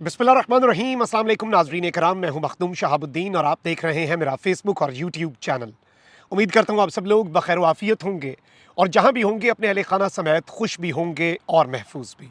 बिस्मिल्लाहिर्रहमानिर्रहीम। अस्सलाम वालेकुम नाज़रीन कराम, मैं हूं मखदूम शहाबुद्दीन और आप देख रहे हैं मेरा फेसबुक और यूट्यूब चैनल। उम्मीद करता हूं आप सब लोग बखैर आफियत होंगे और जहां भी होंगे अपने अहले खाना समेत खुश भी होंगे और महफूज भी।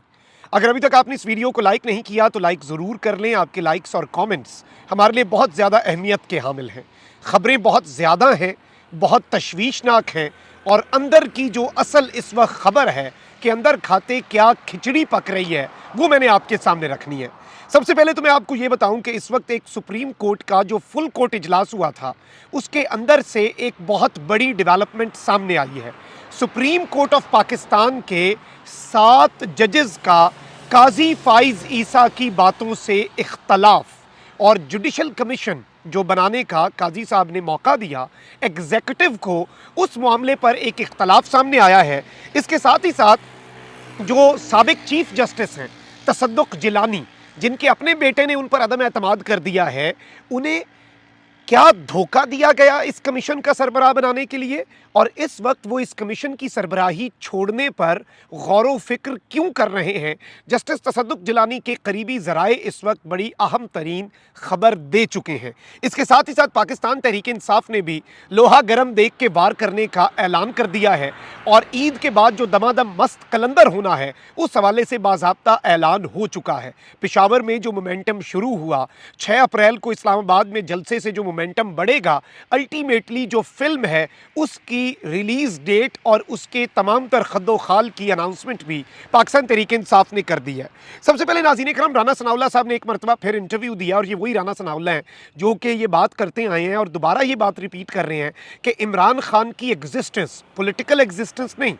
अगर अभी तक आपने इस वीडियो को लाइक नहीं किया तो लाइक ज़रूर कर लें। आपके लाइक्स और कमेंट्स हमारे लिए बहुत ज़्यादा अहमियत के हामिल हैं। ख़बरें बहुत ज़्यादा हैं, बहुत तशवीशनाक हैं और अंदर की जो असल इस वक्त ख़बर है कि अंदर खाते क्या खिचड़ी पक रही है, वो मैंने आपके सामने रखनी है। सबसे पहले तो मैं आपको ये बताऊं कि इस वक्त एक सुप्रीम कोर्ट का जो फुल कोर्ट इजलास हुआ था, उसके अंदर से एक बहुत बड़ी डेवलपमेंट सामने आई है। सुप्रीम कोर्ट ऑफ पाकिस्तान के 7 जजेस का काजी फाइज ईसा की बातों से इख्तलाफ और जुडिशल कमीशन जो बनाने का काजी साहब ने मौका दिया एग्जीक्यूटिव को, उस मामले पर एक इख्तलाफ सामने आया है। इसके साथ ही साथ जो साबिक चीफ जस्टिस हैं तसद्दुक जिलानी, जिनके अपने बेटे ने उन पर अदम एतमाद कर दिया है, उन्हें क्या धोखा दिया गया इस कमीशन का सरबराह बनाने के लिए, और इस वक्त वो इस कमीशन की सरबराही छोड़ने पर गौर व फिक्र क्यों कर रहे हैं। जस्टिस तसद्दुक जिलानी के करीबी ज़राए इस वक्त बड़ी अहम तरीन खबर दे चुके हैं। इसके साथ ही साथ पाकिस्तान तहरीक इंसाफ ने भी लोहा गर्म देख के वार करने का ऐलान कर दिया है और ईद के बाद जो दमादम मस्त कलंदर होना है उस हवाले से बाज़ाब्ता ऐलान हो चुका है। पेशावर में जो मोमेंटम शुरू हुआ, 6 अप्रैल को इस्लामाबाद में जलसे से जो मोमेंटम बढ़ेगा, अल्टीमेटली जो फिल्म है उसकी रिलीज डेट और उसके तमाम तर खद्दो-खाल की अनाउंसमेंट भी पाकिस्तान तहरीक इंसाफ ने कर दी है। सबसे पहले नाज़रीन इकराम, राना सनाउल्लाह साहब ने एक मरतबा फिर इंटरव्यू दिया और ये वही राना सनाउल्लाह हैं जो कि ये बात करते आए हैं और दोबारा ये बात रिपीट कर रहे हैं कि इमरान खान की एग्जिस्टेंस, पॉलिटिकल एग्जिस्टेंस नहीं,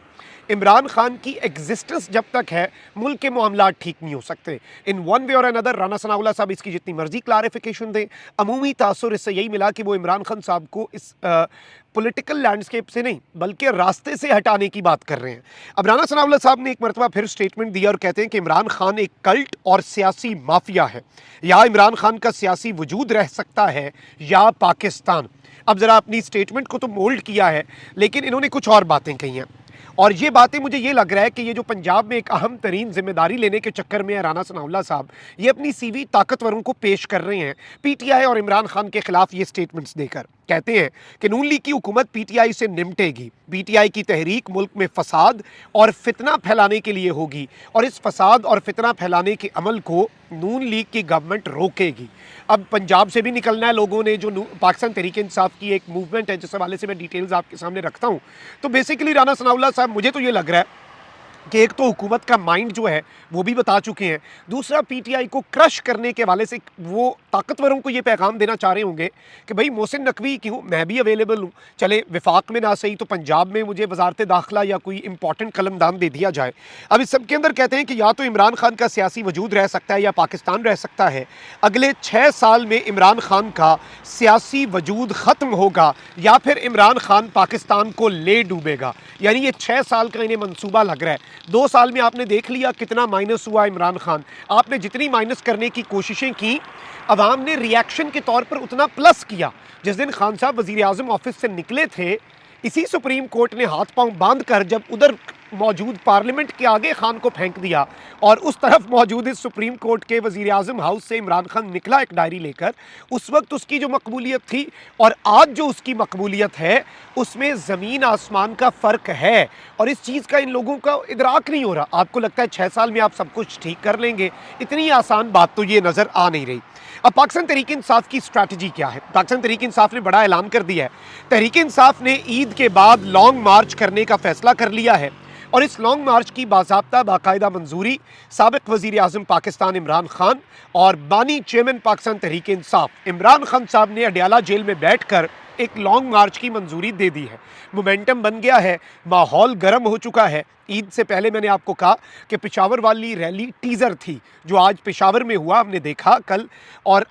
इमरान खान की एग्जिस्टेंस जब तक है मुल्क के मामला ठीक नहीं हो सकते। इन वन वे और अनदर राना सनाउल्लाह साहब इसकी जितनी मर्जी क्लारिफिकेशन दें, अमूमी तासुर इससे यही मिला कि वो इमरान खान साहब को इस पॉलिटिकल लैंडस्केप से नहीं बल्कि रास्ते से हटाने की बात कर रहे हैं। अब राना सनाउल्लाह साहब ने एक मरतबा फिर स्टेटमेंट दिया और कहते हैं कि इमरान खान एक कल्ट और सियासी माफिया है। या इमरान खान का सियासी वजूद रह सकता है या पाकिस्तान। अब ज़रा अपनी स्टेटमेंट को तो मोल्ड किया है, लेकिन इन्होंने कुछ और बातें कही हैं और ये बातें मुझे ये लग रहा है कि ये जो पंजाब में एक अहम तरीन जिम्मेदारी लेने के चक्कर में है राना सनाउल्लाह साहब, ये अपनी सीवी ताकतवरों को पेश कर रहे हैं पीटीआई और इमरान खान के खिलाफ ये स्टेटमेंट्स देकर। कहते हैं कि नून लीग की हुकूमत पीटीआई से निमटेगी, पीटीआई की तहरीक मुल्क में फसाद और फितना फैलाने के लिए होगी और इस फसाद और फितना फैलाने के अमल को नून लीग की गवर्नमेंट रोकेगी। अब पंजाब से भी निकलना है लोगों ने, जो पाकिस्तान तहरीक इंसाफ की एक मूवमेंट है जिस हवाले से मैं डिटेल्स आपके सामने रखता हूँ। तो बेसिकली राना सनाउल्लाह साहब, मुझे तो ये लग रहा है कि एक तो हुकूमत का माइंड जो है वो भी बता चुके हैं, दूसरा पीटीआई को क्रश करने के वाले से वो ताकतवरों को ये पैगाम देना चाह रहे होंगे कि भाई मोहसिन नकवी क्यों, मैं भी अवेलेबल हूँ, चले विफाक में ना सही तो पंजाब में मुझे वजारत दाखिला या कोई इंपॉर्टेंट कलमदान दे दिया जाए। अब इस सब के अंदर कहते हैं कि या तो इमरान खान का सियासी वजूद रह सकता है या पाकिस्तान रह सकता है। अगले 6 साल में इमरान खान का सियासी वजूद ख़त्म होगा या फिर इमरान खान पाकिस्तान को ले डूबेगा। यानी ये 6 साल का इन्हें मंसूबा लग रहा है। 2 साल में आपने देख लिया कितना माइनस हुआ इमरान खान, आपने जितनी माइनस करने की कोशिशें की, अवाम ने रिएक्शन के तौर पर उतना प्लस किया। जिस दिन खान साहब वज़ीर आज़म ऑफिस से निकले थे, इसी सुप्रीम कोर्ट ने हाथ पांव बांध कर जब उधर मौजूद पार्लियामेंट के आगे खान को फेंक दिया और उस तरफ मौजूद इस सुप्रीम कोर्ट के वज़ीर आज़म हाउस से इमरान खान निकला एक डायरी लेकर, उस वक्त उसकी जो मकबूलियत थी और आज जो उसकी मकबूलियत है उसमें ज़मीन आसमान का फ़र्क है और इस चीज़ का इन लोगों का इदराक नहीं हो रहा। आपको लगता है 6 साल में आप सब कुछ ठीक कर लेंगे, इतनी आसान बात तो ये नज़र आ नहीं रही। अब पाकिस्तान तहरीक इंसाफ की स्ट्रैटेजी क्या है? पाकिस्तान तहरीक इंसाफ ने बड़ा ऐलान कर दिया है। तहरीक इंसाफ ने ईद के बाद लॉन्ग मार्च करने का फैसला कर लिया है और इस लॉन्ग मार्च की बाज़ाब्ता बाकायदा मंजूरी साबिक वज़ीर आज़म पाकिस्तान इमरान खान और बानी चेयरमैन पाकिस्तान तहरीक इंसाफ इमरान खान साहब ने अडयाला जेल में बैठकर एक लॉन्ग मार्च की मंजूरी दे दी है। मोमेंटम बन गया है, माहौल गर्म हो चुका है। ईद से पहले मैंने आपको कहा कि पेशावर वाली रैली टीज़र थी जो आज पेशावर में हुआ, हमने देखा कल, और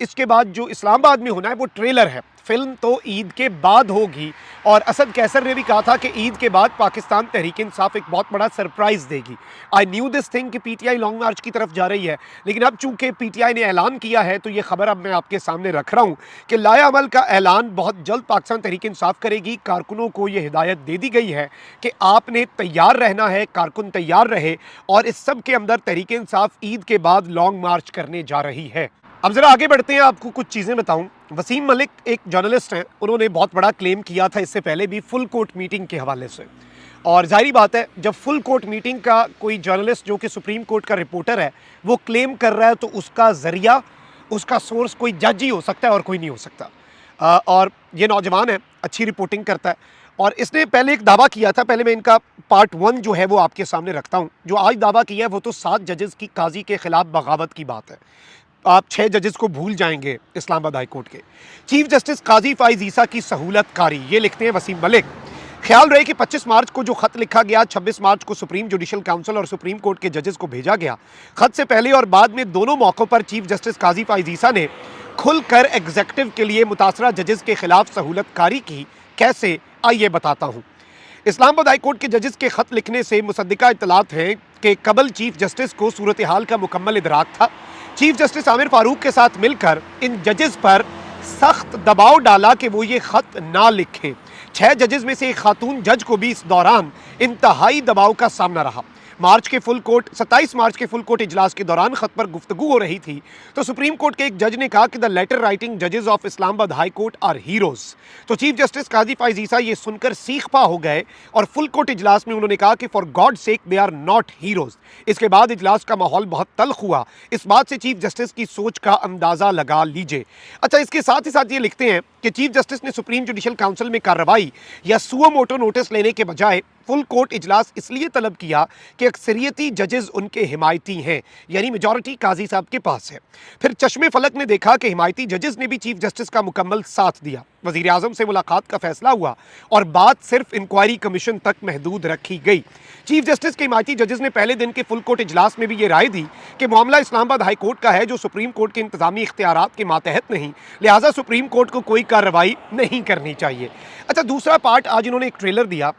इसके बाद जो इस्लामाबाद में होना है वो ट्रेलर है। फिल्म तो ईद के बाद होगी और असद कैसर ने भी कहा था कि ईद के बाद पाकिस्तान तहरीक इंसाफ एक बहुत बड़ा सरप्राइज़ देगी। आई न्यू दिस थिंग कि पीटीआई लॉन्ग मार्च की तरफ जा रही है, लेकिन अब चूंकि पीटीआई ने ऐलान किया है तो ये खबर अब मैं आपके सामने रख रहा हूँ कि लायामल का ऐलान बहुत जल्द पाकिस्तान तहरीक इंसाफ करेगी। कारकुनों को ये हिदायत दे दी गई है कि आपने तैयार रहना है, कारकुन तैयार रहे और इस सब के अंदर तहरीक इंसाफ ईद के बाद लॉन्ग मार्च करने जा रही है। अब जरा आगे बढ़ते हैं, आपको कुछ चीज़ें बताऊं। वसीम मलिक एक जर्नलिस्ट हैं, उन्होंने बहुत बड़ा क्लेम किया था इससे पहले भी फुल कोर्ट मीटिंग के हवाले से। और जाहिर बात है, जब फुल कोर्ट मीटिंग का कोई जर्नलिस्ट जो कि सुप्रीम कोर्ट का रिपोर्टर है वो क्लेम कर रहा है तो उसका जरिया, उसका सोर्स कोई जज ही हो सकता है और कोई नहीं हो सकता। और ये नौजवान है, अच्छी रिपोर्टिंग करता है और इसने पहले एक दावा किया था। पहले मैं इनका पार्ट 1 जो है वो आपके सामने रखता हूँ। जो आज दावा किया है वो तो 7 जजेस की काजी के खिलाफ बगावत की बात है। आप 6 जजेस को भूल जाएंगे इस्लामाबाद हाई कोर्ट के। चीफ जस्टिस काजी फाइज ईसा की सहूलत कारी, ये लिखते हैं वसीम मलिक। ख्याल रहे कि 25 मार्च को जो खत लिखा गया, 26 मार्च को सुप्रीम जुडिशल काउंसिल और सुप्रीम कोर्ट के जजेस को भेजा गया। खत से पहले और बाद में दोनों मौक़ों पर चीफ जस्टिस काजी फाइज ईसा ने खुलकर एग्जीक्यूटिव के लिए मुतासरा जजेस के खिलाफ सहूलत कारी की। कैसे, आइए बताता हूँ। इस्लामाबाद हाई कोर्ट के जजेस के खत लिखने से मुसद्दिका इत्तलात हैं कि कबल चीफ जस्टिस को सूरत हाल का मुकम्मल इदराक था। चीफ जस्टिस आमिर फारूक के साथ मिलकर इन जजेस पर सख्त दबाव डाला कि वो ये खत ना लिखें। 6 जजेस में से एक खातून जज को भी इस दौरान इंतहाई दबाव का सामना रहा। 27 मार्च के फुल कोर्ट इजलास के दौरान खत पर गुफ्तगू हो रही थी तो सुप्रीम कोर्ट के एक जज ने कहा कि द लेटर राइटिंग जजेस of Islamabad high court are heroes. तो चीफ जस्टिस काजी फाइज ईसा ये सुनकर सीखपा हो गए और फुल कोर्ट इजलास में उन्होंने कहा कि for God sake they are not heroes. इसके बाद इजलास का माहौल बहुत तल्ख हुआ। इस बात से चीफ जस्टिस की सोच का अंदाजा लगा लीजिए। अच्छा, इसके साथ ही साथ ये लिखते हैं कि चीफ जस्टिस ने सुप्रीम जुडिशल काउंसिल में कार्रवाई या सुओ मोटो नोटिस लेने के बजाय फुल कोर्ट इजलास इसलिए तलब किया कि अक्सरियती जजेस उनके हिमायती हैं, यानी मेजॉरिटी काजी साहब के पास है। फिर चश्मे फलक ने देखा कि हिमायती जजेस ने भी चीफ जस्टिस का मुकम्मल साथ दिया। वजीर आजम से मुलाकात का फैसला हुआ और बात सिर्फ इंक्वायरी कमीशन तक महदूद रखी गई। चीफ जस्टिस के हिमायती जजेस ने पहले दिन के फुल कोर्ट इजलास में भी ये राय दी कि मामला इस्लामाबाद हाई कोर्ट का है जो सुप्रीम कोर्ट के इंतजामी इख्तियारात के मातहत नहीं, लिहाजा सुप्रीम कोर्ट को कोई कार्रवाई नहीं करनी चाहिए। अच्छा, दूसरा पार्ट, आज इन्होंने एक ट्रेलर दिया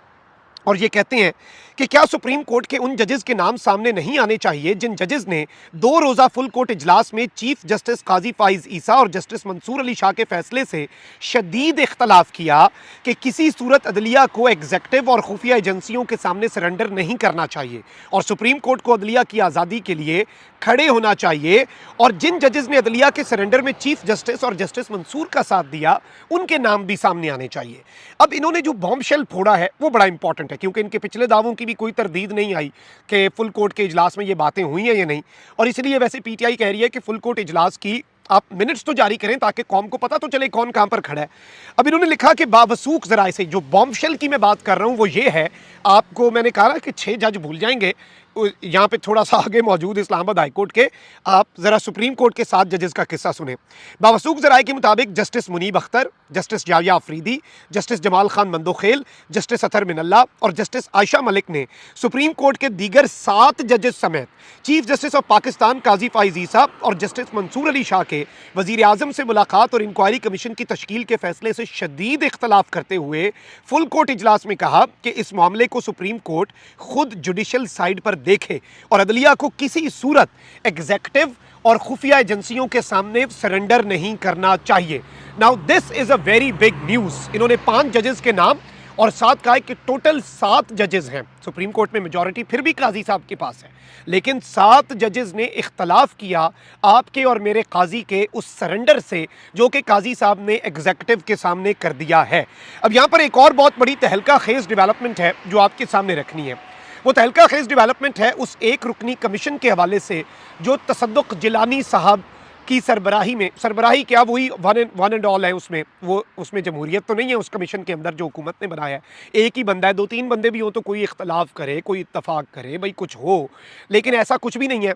और ये कहते हैं कि क्या सुप्रीम कोर्ट के उन जजेस के नाम सामने नहीं आने चाहिए जिन जजेस ने 2 रोज़ा फुल कोर्ट इजलास में चीफ जस्टिस काजी फाइज ईसा और जस्टिस मंसूर अली शाह के फैसले से शदीद इख्तलाफ किया कि किसी सूरत अदलिया को एग्जेक्टिव और खुफिया एजेंसियों के सामने सरेंडर नहीं करना चाहिए और सुप्रीम कोर्ट को अदलिया की आज़ादी के लिए खड़े होना चाहिए। और जिन जजेस ने अदलिया के सरेंडर में चीफ जस्टिस और जस्टिस मंसूर का साथ दिया उनके नाम भी सामने आने चाहिए। अब इन्होंने जो बॉम्बशेल फोड़ा है वो बड़ा इंपॉर्टेंट है क्योंकि इनके पिछले दावों की भी कोई तरदीद नहीं आई कि फुल कोर्ट के इजलास में ये बातें हुई हैं या नहीं। और इसलिए वैसे पीटीआई कह रही है कि फुल कोर्ट इजलास की आप मिनट्स तो जारी करें ताकि कौम को पता तो चले कौन कहां पर खड़ा है। अब इन्होंने लिखा कि बावसूख जराए से, जो बॉम्बशेल की मैं बात कर रहा हूं वो ये है, आपको मैंने कहा कि 6 जज भूल जाएंगे, यहाँ पे थोड़ा सा आगे मौजूद इस्लामाबाद हाई कोर्ट के, आप जरा सुप्रीम कोर्ट के 7 जजेस का किस्सा सुने। बावसूख जराए के मुताबिक जस्टिस मुनीब अख्तर, जस्टिस जाविया अफरीदी, जस्टिस जमाल खान मंदोखेल, जस्टिस अतर मिनल्ला और जस्टिस आयशा मलिक ने सुप्रीम कोर्ट के दीगर 7 जजेस समेत चीफ जस्टिस ऑफ पाकिस्तान काजी फाइज ईसा और जस्टिस मंसूर अली शाह के वजीर आजम से मुलाकात और इंक्वायरी कमीशन की तश्कील के फैसले से शदीद इख्तलाफ करते हुए फुल कोर्ट इजलास में कहा कि इस मामले को सुप्रीम कोर्ट खुद जुडिशल साइड पर देखे और अदलिया को किसी सूरत एग्जेक्टिव और खुफिया एजेंसियों के सामने सरेंडर नहीं करना चाहिए। Now this is a very big news. इन्होंने 5 जजेस के नाम और साथ कहा कि टोटल 7 जजेस हैं। सुप्रीम कोर्ट में मेजॉरिटी फिर भी काजी साहब के पास है, लेकिन 7 जजेस ने इख्तलाफ किया आपके और मेरे काजी के उस सरेंडर से जो कि काजी साहब ने एग्जीक्यूटिव के सामने कर दिया है। अब यहाँ पर एक और बहुत बड़ी तहलका खेज डेवलपमेंट है जो आपके सामने रखनी है। वो तहलका खेज डेवलपमेंट है उस एक रुकनी कमीशन के हवाले से जो तसद्दुक जिलानी साहब की सरबराही में, सरबराही क्या, वही वन एंड ऑल है उसमें, वो उसमें जमहूरियत तो नहीं है उस कमीशन के अंदर जो हुकूमत ने बनाया है। एक ही बंदा है, 2-3 बंदे भी हो तो कोई इख्तलाफ करे, कोई इत्तफाक करे, भाई कुछ हो, लेकिन ऐसा कुछ भी नहीं है।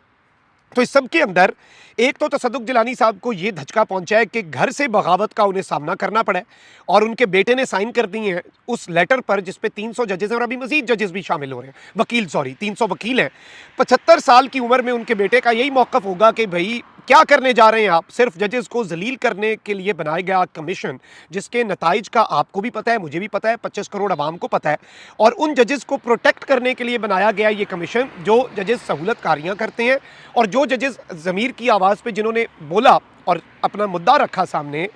तो इस सब के अंदर एक तो तसद्दुक जिलानी साहब को ये धचका पहुंचा है कि घर से बगावत का उन्हें सामना करना पड़ा है और उनके बेटे ने साइन कर दिए हैं उस लेटर पर जिसपे 300 जजेस हैं और अभी मजीद जजेस भी शामिल हो रहे हैं, वकील, सॉरी 300 वकील हैं। 75 साल की उम्र में उनके बेटे का यही मौक़िफ़ होगा कि भाई क्या करने जा रहे हैं आप, सिर्फ जजेस को जलील करने के लिए बनाया गया कमीशन जिसके नताइज का आपको भी पता है, मुझे भी पता है, 25 करोड़ आवाम को पता है, और उन जजेस को प्रोटेक्ट करने के लिए बनाया गया ये कमीशन जो जजेस सहूलत कारियाँ करते हैं और जो जजेस ज़मीर की आवाज़ पे जिन्होंने बोला और अपना मुद्दा रखा सामने,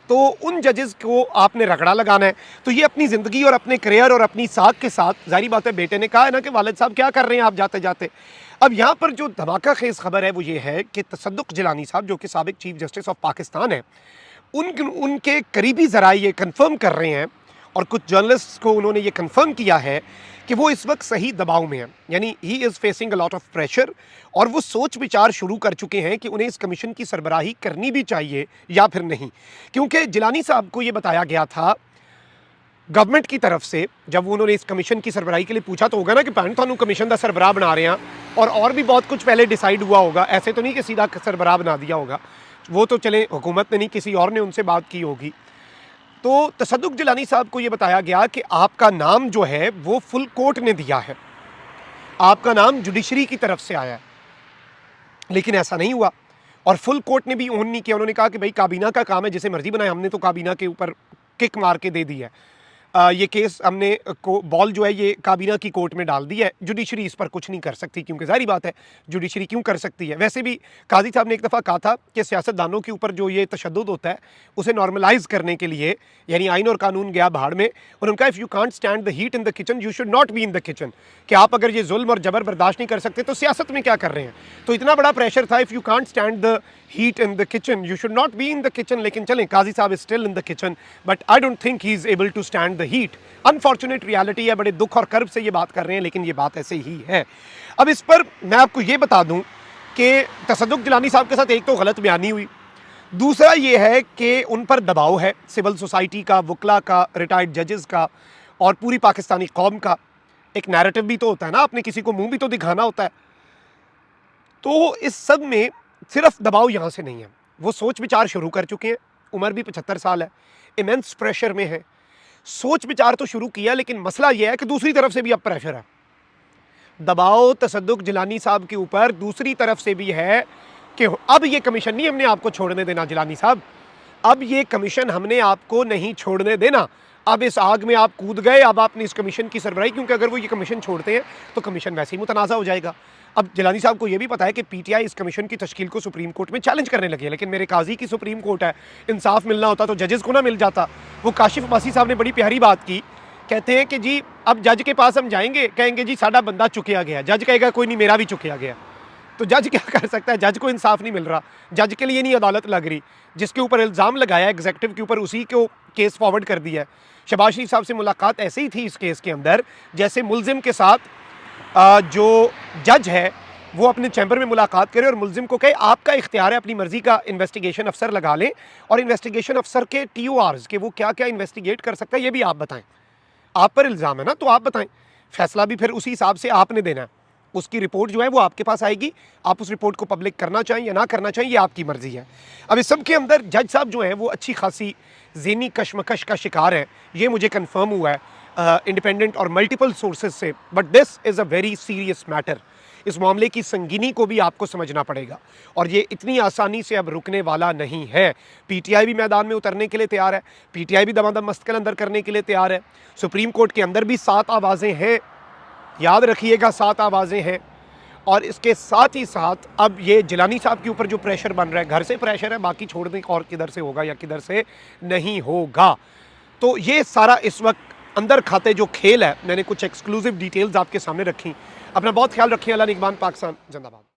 तो उन जजेस को आपने रगड़ा लगाना है। तो ये अपनी ज़िंदगी और अपने करियर और अपनी साख के साथ, ज़ाहिर बात है बेटे ने कहा है ना कि वालिद साहब क्या कर रहे हैं आप जाते जाते। अब यहाँ पर जो धमाका खेज़ खबर है वो ये है कि तसद्दुक़ जिलानी साहब जो कि साबिक़ चीफ़ जस्टिस ऑफ पाकिस्तान है, उनके करीबी ज़राए ये कन्फर्म कर रहे हैं और कुछ जर्नलिस्ट्स को उन्होंने ये कन्फर्म किया है कि वो इस वक्त सही दबाव में हैं, यानी he is facing a lot of pressure, और वो सोच विचार शुरू कर चुके हैं कि उन्हें इस कमीशन की सरबराही करनी भी चाहिए या फिर नहीं। क्योंकि जिलानी साहब को ये बताया गया था गवर्नमेंट की तरफ से, जब उन्होंने इस कमीशन की सरबराही के लिए पूछा तो होगा ना कि भैन थानू कमीशन का सरबराह बना रहे हैं, और भी बहुत कुछ पहले डिसाइड हुआ होगा, ऐसे तो नहीं कि सीधा सरबराह बना दिया होगा, वो तो चले हुकूमत ने नहीं किसी और ने उनसे बात की होगी। तो तसद्दुक़ जिलानी साहब को ये बताया गया कि आपका नाम जो है वो फुल कोर्ट ने दिया है, आपका नाम जुडिशरी की तरफ से आया है, लेकिन ऐसा नहीं हुआ और फुल कोर्ट ने भी ओन नहीं किया। उन्होंने कहा कि भाई काबीना का काम है, जिसे मर्जी बनाए, हमने तो काबीना के ऊपर किक मार के दे दी है। ये केस हमने बॉल जो है ये काबीना की कोर्ट में डाल दी है, जुडिशरी इस पर कुछ नहीं कर सकती, क्योंकि ज़ाहिर बात है जुडिशरी क्यों कर सकती है। वैसे भी काजी साहब ने एक दफ़ा कहा था कि सियासतदानों के ऊपर जो ये तशद्दुद होता है उसे नॉर्मलाइज करने के लिए, यानी आइन और कानून गया भाड़ में, उन्होंने कहा if you can't stand the heat in the kitchen you should not be in the kitchen, कि आप अगर ये जुल्म और जबर बर्दाश्त नहीं कर सकते तो सियासत में क्या कर रहे हैं। तो इतना बड़ा प्रेशर था, if you can't stand the heat in the kitchen you should not be in the kitchen. लेकिन चलें, काजी साहब is still in the kitchen, but I don't think he is able to stand the heat. Unfortunate reality है, बड़े दुख और कर्ब से ये बात कर रहे हैं, लेकिन ये बात ऐसे ही है। अब इस पर मैं आपको ये बता दूं कि तसद्दुक़ जिलानी साहब के साथ एक तो गलत बयानी हुई, दूसरा ये है कि उन पर दबाव है सिविल सोसाइटी का, वकला का, रिटायर्ड जजेस का और पूरी पाकिस्तानी कौम का। एक नैरेटिव भी तो होता है ना, आपने किसी को मुंह भी तो दिखाना होता है। तो इस सब में सिर्फ दबाव यहाँ से नहीं है, वो सोच विचार शुरू कर चुके हैं। उम्र भी 75 साल है, इमेंस प्रेशर में है, सोच विचार तो शुरू किया, लेकिन मसला यह है कि दूसरी तरफ से भी अब प्रेशर है, दबाव तसद्दुक़ जिलानी साहब के ऊपर दूसरी तरफ से भी है कि अब ये कमीशन नहीं हमने आपको छोड़ने देना जिलानी साहब, अब ये कमीशन हमने आपको नहीं छोड़ने देना। अब इस आग में आप कूद गए, अब आपने इस कमीशन की सरबराही, क्योंकि अगर वो ये कमीशन छोड़ते हैं तो कमीशन वैसे ही मुतनाज़ा हो जाएगा। अब जिलानी साहब को ये भी पता है कि पीटीआई इस कमीशन की तश्कील को सुप्रीम कोर्ट में चैलेंज करने लगे, लेकिन मेरे काजी की सुप्रीम कोर्ट है, इंसाफ मिलना होता तो जजेस को ना मिल जाता। वो काशिफ अब्बासी साहब ने बड़ी प्यारी बात की, कहते हैं कि जी अब जज के पास हम जाएंगे, कहेंगे जी साडा बंदा चुकिया गया, जज कहेगा कोई नहीं मेरा भी चुकिया गया। तो जज क्या कर सकता है, जज को इंसाफ नहीं मिल रहा, जज के लिए नहीं अदालत लग रही, जिसके ऊपर इल्ज़ाम लगाया एग्जीक्यूटिव के ऊपर उसी को केस फॉरवर्ड कर दिया है। शहबाज शरीफ साहब से मुलाकात ऐसे ही थी इस केस के अंदर, जैसे मुलजिम के साथ जो जज है वो अपने चैम्बर में मुलाकात करे और मुलजिम को कहे आपका इख्तियार है, अपनी मर्जी का इन्वेस्टिगेशन अफसर लगा लें, और इन्वेस्टिगेशन अफसर के TORs कि वो क्या क्या इन्वेस्टिगेट कर सकता है ये भी आप बताएं, आप पर इल्ज़ाम है ना तो आप बताएं, फैसला भी फिर उसी हिसाब से आपने देना है। उसकी रिपोर्ट जो है वो आपके पास आएगी, आप उस रिपोर्ट को पब्लिक करना चाहें या ना करना चाहें ये आपकी मर्जी है। अब इस सब के अंदर जज साहब जो हैं वो अच्छी खासी ज़हनी कशमकश का शिकार है, ये मुझे कन्फर्म हुआ है इंडिपेंडेंट और मल्टीपल सोर्सेज से। But this is a very serious matter, इस मामले की संगीनी को भी आपको समझना पड़ेगा और ये इतनी आसानी से अब रुकने वाला नहीं है। पीटीआई भी मैदान में उतरने के लिए तैयार है, पीटीआई भी दमादम मस्तकल अंदर करने के लिए तैयार है। सुप्रीम कोर्ट के अंदर भी 7 आवाज़ें हैं, याद रखिएगा 7 आवाज़ें हैं। और इसके साथ ही साथ अब ये जिलानी साहब के ऊपर जो प्रेशर बन रहा है, घर से प्रेशर है, बाकी छोड़ दें और किधर से होगा या किधर से नहीं होगा। तो ये सारा इस वक्त अंदर खाते जो खेल है, मैंने कुछ एक्सक्लूसिव डिटेल्स आपके सामने रखी। अपना बहुत ख्याल रखिए। अल्लाह निगहबान, पाकिस्तान जिंदाबाद।